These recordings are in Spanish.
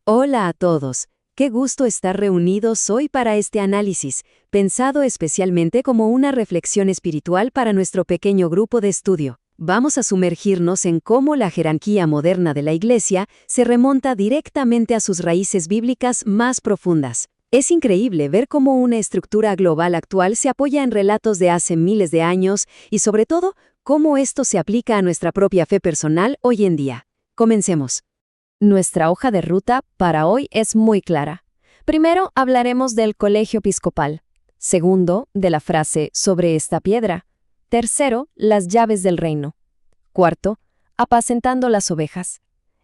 Hola a todos. Qué gusto estar reunidos hoy para este análisis, pensado especialmente como una reflexión espiritual para nuestro pequeño grupo de estudio. Vamos a sumergirnos en cómo la jerarquía moderna de la Iglesia se remonta directamente a sus raíces bíblicas más profundas. Es increíble ver cómo una estructura global actual se apoya en relatos de hace miles de años y, sobre todo, cómo esto se aplica a nuestra propia fe personal hoy en día. Comencemos. Nuestra hoja de ruta para hoy es muy clara. Primero, hablaremos del colegio episcopal. Segundo, de la frase sobre esta piedra. Tercero, las llaves del reino. Cuarto, apacentando las ovejas.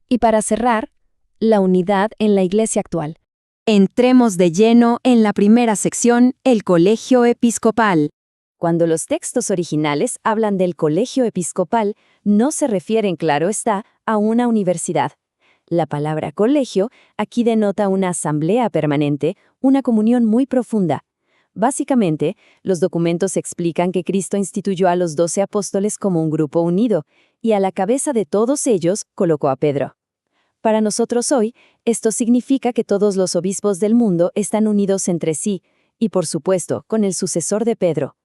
Y para cerrar, la unidad en la iglesia actual. Entremos de lleno en la primera sección, el colegio episcopal. Cuando los textos originales hablan del colegio episcopal, no se refieren, claro está, a una universidad. La palabra colegio aquí denota una asamblea permanente, una comunión muy profunda. Básicamente, los documentos explican que Cristo instituyó a los 12 apóstoles como un grupo unido, y a la cabeza de todos ellos colocó a Pedro. Para nosotros hoy, esto significa que todos los obispos del mundo están unidos entre sí, y por supuesto, con el sucesor de Pedro.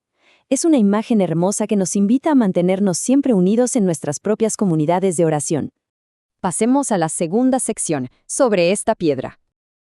Es una imagen hermosa que nos invita a mantenernos siempre unidos en nuestras propias comunidades de oración. Pasemos a la segunda sección, sobre esta piedra.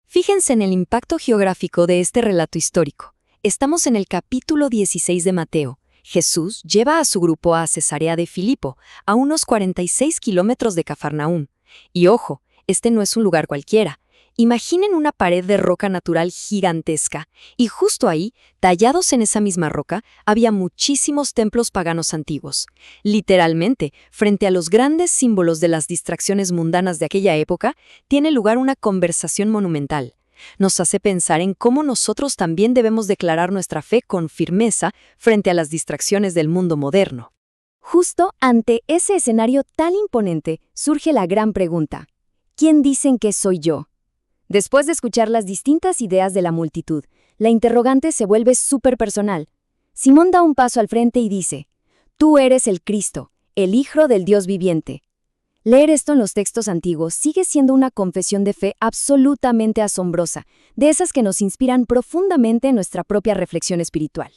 Fíjense en el impacto geográfico de este relato histórico. Estamos en el capítulo 16 de Mateo. Jesús lleva a su grupo a Cesarea de Filipo, a unos 46 kilómetros de Cafarnaúm. Y ojo, este no es un lugar cualquiera. Imaginen una pared de roca natural gigantesca, y justo ahí, tallados en esa misma roca, había muchísimos templos paganos antiguos. Literalmente, frente a los grandes símbolos de las distracciones mundanas de aquella época, tiene lugar una conversación monumental. Nos hace pensar en cómo nosotros también debemos declarar nuestra fe con firmeza frente a las distracciones del mundo moderno. Justo ante ese escenario tan imponente, surge la gran pregunta: ¿quién dicen que soy yo? Después de escuchar las distintas ideas de la multitud, la interrogante se vuelve súper personal. Simón da un paso al frente y dice: «Tú eres el Cristo, el Hijo del Dios viviente». Leer esto en los textos antiguos sigue siendo una confesión de fe absolutamente asombrosa, de esas que nos inspiran profundamente en nuestra propia reflexión espiritual.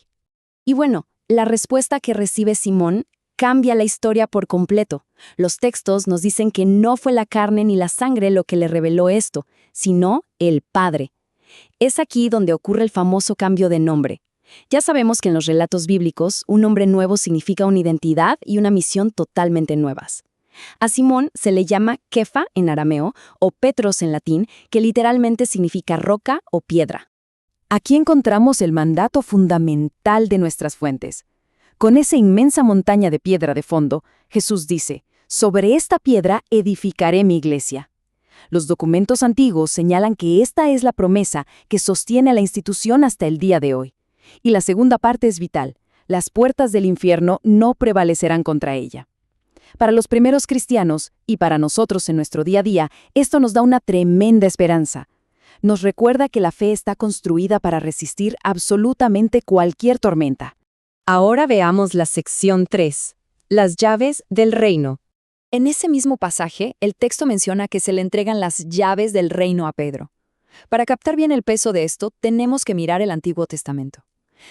Y bueno, la respuesta que recibe Simón cambia la historia por completo. Los textos nos dicen que no fue la carne ni la sangre lo que le reveló esto, sino el Padre. Es aquí donde ocurre el famoso cambio de nombre. Ya sabemos que en los relatos bíblicos, un nombre nuevo significa una identidad y una misión totalmente nuevas. A Simón se le llama Kefa en arameo o Petros en latín, que literalmente significa roca o piedra. Aquí encontramos el mandato fundamental de nuestras fuentes. Con esa inmensa montaña de piedra de fondo, Jesús dice: «Sobre esta piedra edificaré mi iglesia». Los documentos antiguos señalan que esta es la promesa que sostiene a la institución hasta el día de hoy. Y la segunda parte es vital: las puertas del infierno no prevalecerán contra ella. Para los primeros cristianos, y para nosotros en nuestro día a día, esto nos da una tremenda esperanza. Nos recuerda que la fe está construida para resistir absolutamente cualquier tormenta. Ahora veamos la sección 3, las llaves del reino. En ese mismo pasaje, el texto menciona que se le entregan las llaves del reino a Pedro. Para captar bien el peso de esto, tenemos que mirar el Antiguo Testamento.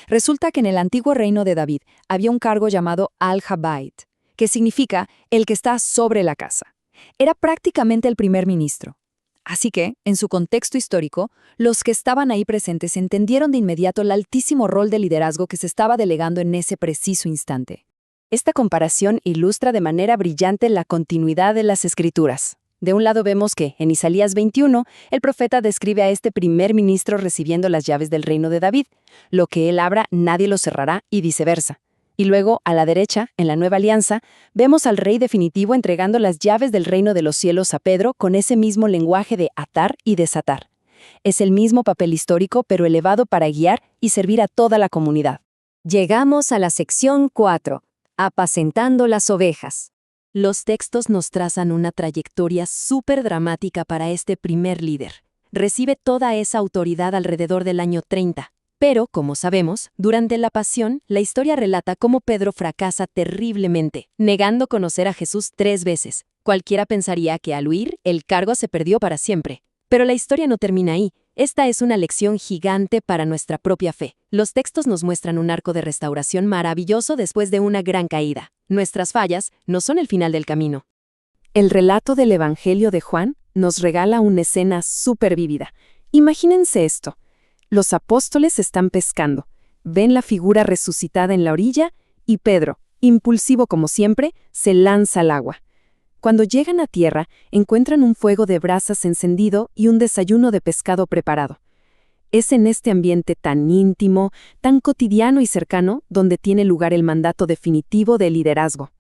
Resulta que en el antiguo reino de David había un cargo llamado Al-Jabait, que significa el que está sobre la casa. Era prácticamente el primer ministro. Así que, en su contexto histórico, los que estaban ahí presentes entendieron de inmediato el altísimo rol de liderazgo que se estaba delegando en ese preciso instante. Esta comparación ilustra de manera brillante la continuidad de las Escrituras. De un lado vemos que, en Isaías 21, el profeta describe a este primer ministro recibiendo las llaves del reino de David. Lo que él abra, nadie lo cerrará, y viceversa. Y luego, a la derecha, en la Nueva Alianza, vemos al Rey definitivo entregando las llaves del reino de los cielos a Pedro con ese mismo lenguaje de atar y desatar. Es el mismo papel histórico, pero elevado para guiar y servir a toda la comunidad. Llegamos a la sección 4, apacentando las ovejas. Los textos nos trazan una trayectoria súper dramática para este primer líder. Recibe toda esa autoridad alrededor del año 30. Pero, como sabemos, durante la pasión, la historia relata cómo Pedro fracasa terriblemente, negando conocer a Jesús 3 veces. Cualquiera pensaría que al huir, el cargo se perdió para siempre. Pero la historia no termina ahí. Esta es una lección gigante para nuestra propia fe. Los textos nos muestran un arco de restauración maravilloso después de una gran caída. Nuestras fallas no son el final del camino. El relato del Evangelio de Juan nos regala una escena súper vívida. Imagínense esto. Los apóstoles están pescando, ven la figura resucitada en la orilla y Pedro, impulsivo como siempre, se lanza al agua. Cuando llegan a tierra, encuentran un fuego de brasas encendido y un desayuno de pescado preparado. Es en este ambiente tan íntimo, tan cotidiano y cercano, donde tiene lugar el mandato definitivo del liderazgo.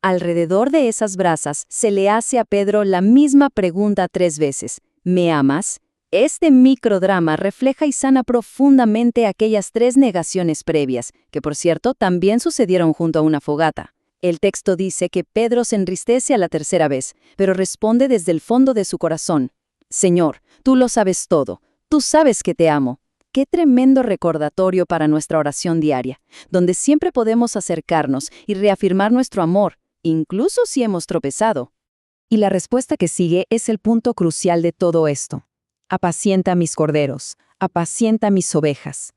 Alrededor de esas brasas se le hace a Pedro la misma pregunta 3 veces. ¿Me amas? Este microdrama refleja y sana profundamente aquellas 3 negaciones previas, que por cierto también sucedieron junto a una fogata. El texto dice que Pedro se entristece a la 3ª vez, pero responde desde el fondo de su corazón. Señor, tú lo sabes todo, tú sabes que te amo. Qué tremendo recordatorio para nuestra oración diaria, donde siempre podemos acercarnos y reafirmar nuestro amor, incluso si hemos tropezado. Y la respuesta que sigue es el punto crucial de todo esto. Apacienta mis corderos, apacienta mis ovejas.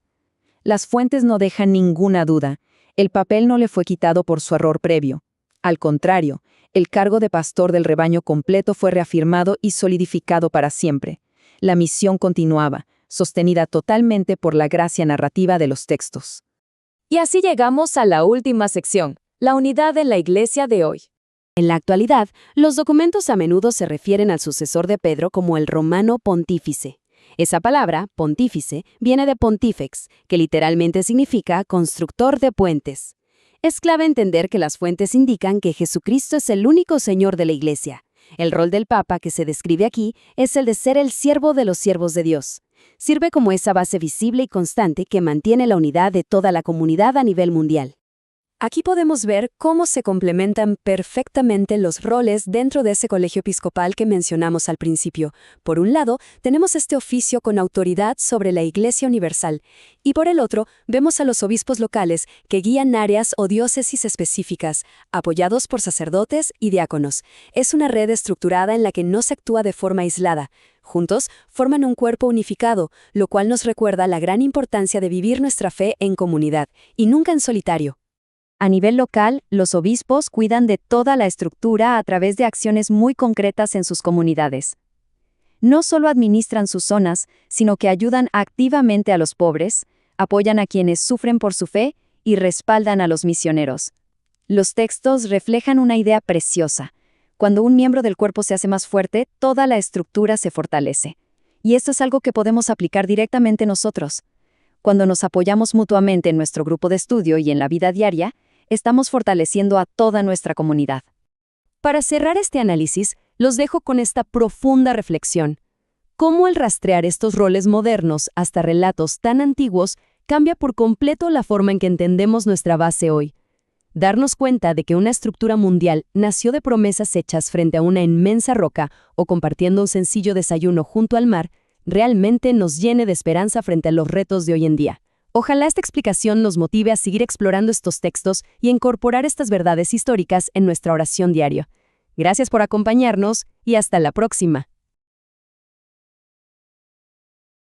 Las fuentes no dejan ninguna duda. El papel no le fue quitado por su error previo. Al contrario, el cargo de pastor del rebaño completo fue reafirmado y solidificado para siempre. La misión continuaba, sostenida totalmente por la gracia narrativa de los textos. Y así llegamos a la última sección, la unidad en la iglesia de hoy. En la actualidad, los documentos a menudo se refieren al sucesor de Pedro como el romano pontífice. Esa palabra, pontífice, viene de pontifex, que literalmente significa constructor de puentes. Es clave entender que las fuentes indican que Jesucristo es el único Señor de la Iglesia. El rol del Papa que se describe aquí es el de ser el siervo de los siervos de Dios. Sirve como esa base visible y constante que mantiene la unidad de toda la comunidad a nivel mundial. Aquí podemos ver cómo se complementan perfectamente los roles dentro de ese colegio episcopal que mencionamos al principio. Por un lado, tenemos este oficio con autoridad sobre la Iglesia Universal, y por el otro, vemos a los obispos locales que guían áreas o diócesis específicas, apoyados por sacerdotes y diáconos. Es una red estructurada en la que no se actúa de forma aislada. Juntos, forman un cuerpo unificado, lo cual nos recuerda la gran importancia de vivir nuestra fe en comunidad, y nunca en solitario. A nivel local, los obispos cuidan de toda la estructura a través de acciones muy concretas en sus comunidades. No solo administran sus zonas, sino que ayudan activamente a los pobres, apoyan a quienes sufren por su fe y respaldan a los misioneros. Los textos reflejan una idea preciosa. Cuando un miembro del cuerpo se hace más fuerte, toda la estructura se fortalece. Y esto es algo que podemos aplicar directamente nosotros. Cuando nos apoyamos mutuamente en nuestro grupo de estudio y en la vida diaria, estamos fortaleciendo a toda nuestra comunidad. Para cerrar este análisis, los dejo con esta profunda reflexión. ¿Cómo el rastrear estos roles modernos hasta relatos tan antiguos cambia por completo la forma en que entendemos nuestra base hoy? Darnos cuenta de que una estructura mundial nació de promesas hechas frente a una inmensa roca o compartiendo un sencillo desayuno junto al mar, realmente nos llene de esperanza frente a los retos de hoy en día. Ojalá esta explicación nos motive a seguir explorando estos textos y a incorporar estas verdades históricas en nuestra oración diaria. Gracias por acompañarnos y hasta la próxima.